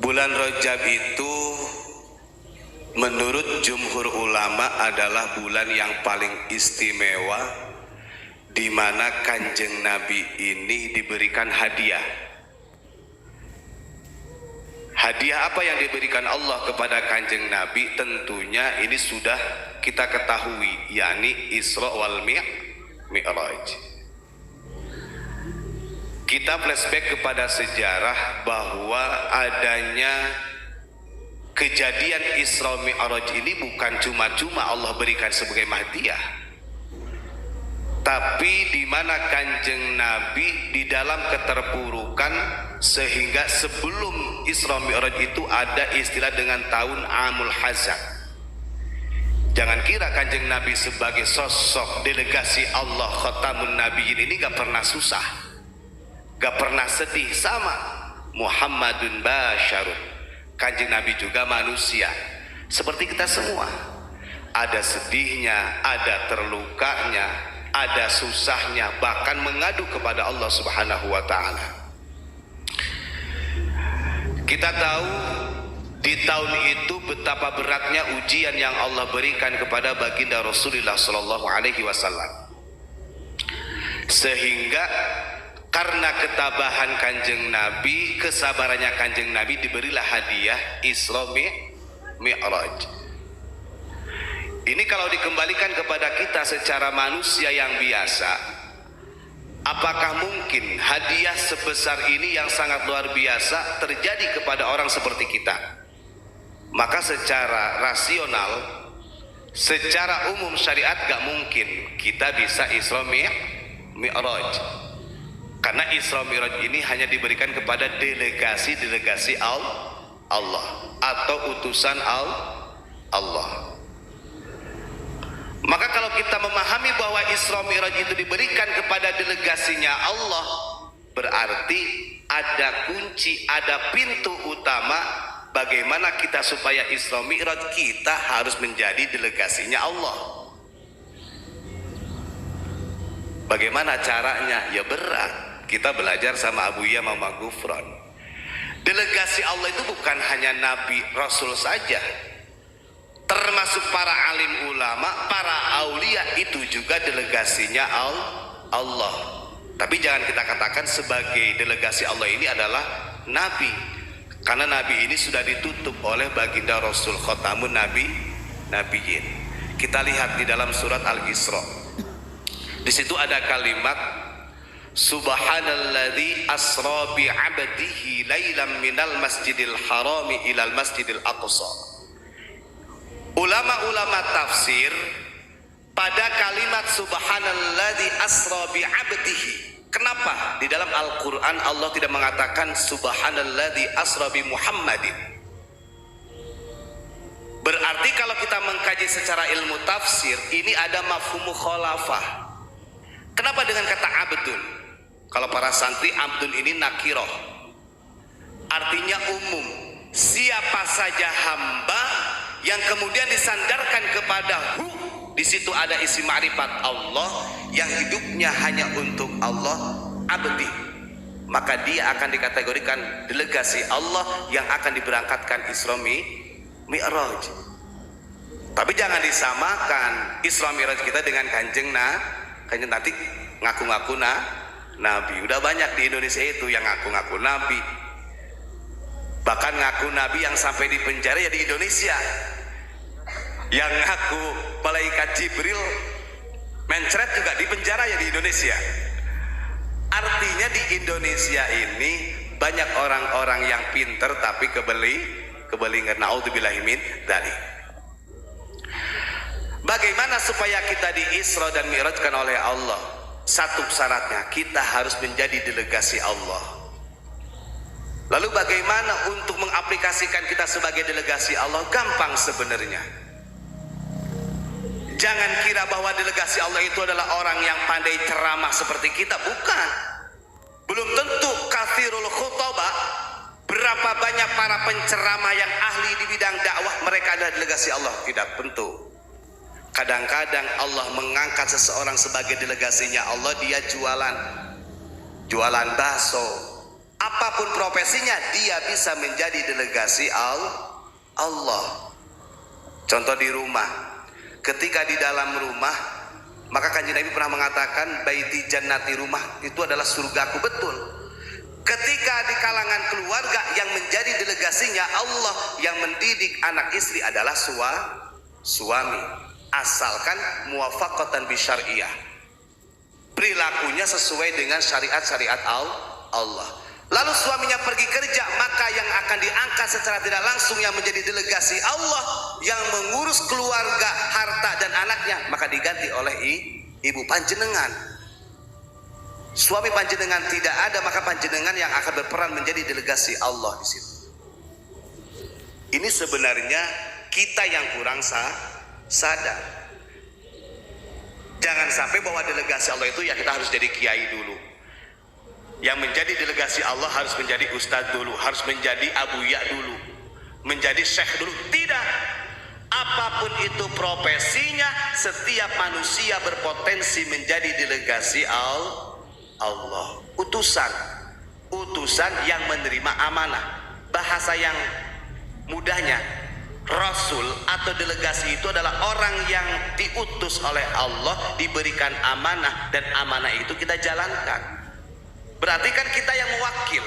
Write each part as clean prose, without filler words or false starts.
Bulan Rajab itu menurut jumhur ulama adalah bulan yang paling istimewa, di mana Kanjeng Nabi ini diberikan hadiah. Hadiah apa yang diberikan Allah kepada Kanjeng Nabi? Tentunya ini sudah kita ketahui, yakni Isra wal Mi'raj. Kita flashback kepada sejarah bahwa adanya kejadian Isra Mi'raj ini bukan cuma-cuma Allah berikan sebagai hadiah, tapi di mana Kanjeng Nabi di dalam keterpurukan, sehingga sebelum Isra Mi'raj itu ada istilah dengan tahun Amul Hazan. Jangan kira Kanjeng Nabi sebagai sosok delegasi Allah Khatamun Nabiyyin ini gak pernah susah, gak pernah sedih. Sama Muhammadun Basyarun, Kanjeng Nabi juga manusia seperti kita semua. Ada sedihnya, ada terlukanya, ada susahnya, bahkan mengadu kepada Allah Subhanahu wa ta'ala. Kita tahu di tahun itu betapa beratnya ujian yang Allah berikan kepada baginda Rasulullah Sallallahu Alaihi Wasallam, sehingga karena ketabahan Kanjeng Nabi, kesabarannya Kanjeng Nabi, diberilah hadiah Isra Mi'raj. Ini kalau dikembalikan kepada kita secara manusia yang biasa, apakah mungkin hadiah sebesar ini yang sangat luar biasa terjadi kepada orang seperti kita? Maka secara rasional, secara umum syariat gak mungkin kita bisa Isra Mi'raj, karena Isra Mi'raj ini hanya diberikan kepada delegasi-delegasi Allah atau utusan Allah. Maka kalau kita memahami bahwa Isra Mi'raj itu diberikan kepada delegasinya Allah, berarti ada kunci, ada pintu utama bagaimana kita supaya Isra Mi'raj, kita harus menjadi delegasinya Allah. Bagaimana caranya? Ya berat. Kita belajar sama Abu Ya Mama Gufron. Delegasi Allah itu bukan hanya Nabi Rasul saja, termasuk para alim ulama, para aulia itu juga delegasinya Allah. Tapi jangan kita katakan sebagai delegasi Allah ini adalah Nabi, karena Nabi ini sudah ditutup oleh baginda Rasul Khatamun Nabiyyin. Kita lihat di dalam surat Al-Isra, di situ ada kalimat Subhanalladzi asra bi 'abdihi lailan minal masjidil harami ilal masjidil aqsa. Ulama-ulama tafsir pada kalimat Subhanalladzi asra bi 'abdihi, kenapa di dalam Al-Quran Allah tidak mengatakan Subhanalladzi asra bi Muhammadin? Berarti kalau kita mengkaji secara ilmu tafsir, ini ada mafhum mukhalafah. Kenapa dengan kata abdun? Kalau para santri, abdun ini nakiroh, artinya umum, siapa saja hamba yang kemudian disandarkan kepada hu. Di situ ada isi ma'rifat Allah yang hidupnya hanya untuk Allah, abdi, maka dia akan dikategorikan delegasi Allah yang akan diberangkatkan Isra Mi'raj. Tapi jangan disamakan Isra Mi'raj kita dengan kanjeng nanti ngaku-ngaku Nabi. Udah banyak di Indonesia itu yang ngaku-ngaku Nabi, bahkan ngaku Nabi yang sampai di penjara ya di Indonesia, yang ngaku malaikat Jibril mencret juga di penjara ya di Indonesia. Artinya di Indonesia ini banyak orang-orang yang pinter tapi kebelingan. Naudzubillahi min dzalik. Bagaimana supaya kita di Isra dan Mi'rajkan oleh Allah? Satu syaratnya, kita harus menjadi delegasi Allah. Lalu bagaimana untuk mengaplikasikan kita sebagai delegasi Allah? Gampang sebenarnya. Jangan kira bahwa delegasi Allah itu adalah orang yang pandai ceramah seperti kita. Bukan. Belum tentu kathirul khutbah, berapa banyak para penceramah yang ahli di bidang dakwah, mereka adalah delegasi Allah. Tidak tentu. Kadang-kadang Allah mengangkat seseorang sebagai delegasinya Allah, dia jualan bakso, apapun profesinya dia bisa menjadi delegasi Allah. Contoh di rumah, ketika di dalam rumah, maka Kanjeng Nabi pernah mengatakan baiti jannati, rumah itu adalah surgaku. Betul. Ketika di kalangan keluarga yang menjadi delegasinya Allah yang mendidik anak istri adalah suami, asalkan muwafaqatan bisyariah, perilakunya sesuai dengan syariat-syariat Allah. Lalu suaminya pergi kerja, maka yang akan diangkat secara tidak langsung yang menjadi delegasi Allah yang mengurus keluarga, harta dan anaknya, maka diganti oleh ibu panjenengan. Suami panjenengan tidak ada, maka panjenengan yang akan berperan menjadi delegasi Allah di situ. Ini sebenarnya kita yang kurang sadar. Jangan sampai bahwa delegasi Allah itu ya kita harus jadi kiai dulu. Yang menjadi delegasi Allah harus menjadi ustadz dulu, harus menjadi abuya dulu, menjadi syekh dulu. Tidak. Apapun itu profesinya, setiap manusia berpotensi menjadi delegasi Allah. Utusan yang menerima amanah. Bahasa yang mudahnya, Rasul atau delegasi itu adalah orang yang diutus oleh Allah, diberikan amanah, dan amanah itu kita jalankan. Berarti kan kita yang mewakil.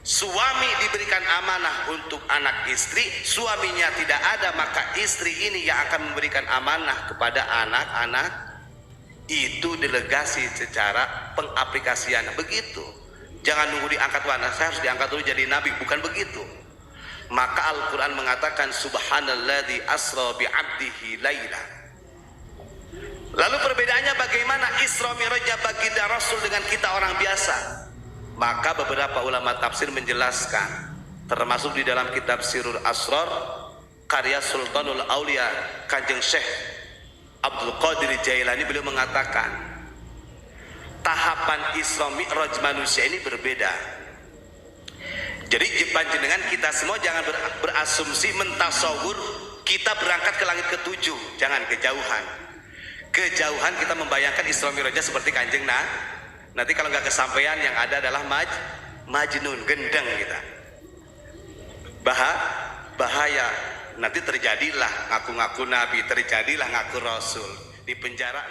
Suami diberikan amanah untuk anak istri, suaminya tidak ada, maka istri ini yang akan memberikan amanah kepada anak-anak. Itu delegasi secara pengaplikasian. Begitu. Jangan nunggu diangkat, wah saya harus diangkat dulu jadi nabi. Bukan begitu. Maka Al-Quran mengatakan subhanalladzi asra bi'abdihi laila. Lalu perbedaannya bagaimana Isra Mi'rajnya baginda Rasul dengan kita orang biasa? Maka beberapa ulama tafsir menjelaskan, termasuk di dalam kitab Sirrul Asrar karya Sultanul Aulia Kanjeng Syekh Abdul Qadir Jailani, beliau mengatakan tahapan Isra Mi'raj manusia ini berbeda. Jadi panjenengan kita semua jangan berasumsi mentasawur kita berangkat ke langit ketujuh. Jangan kejauhan. Kejauhan kita membayangkan Isra Mi'rajnya seperti Kanjeng nanti kalau nggak kesampaian yang ada adalah majnun, gendeng kita. Bahaya. Nanti terjadilah ngaku-ngaku nabi, terjadilah ngaku rasul, di penjara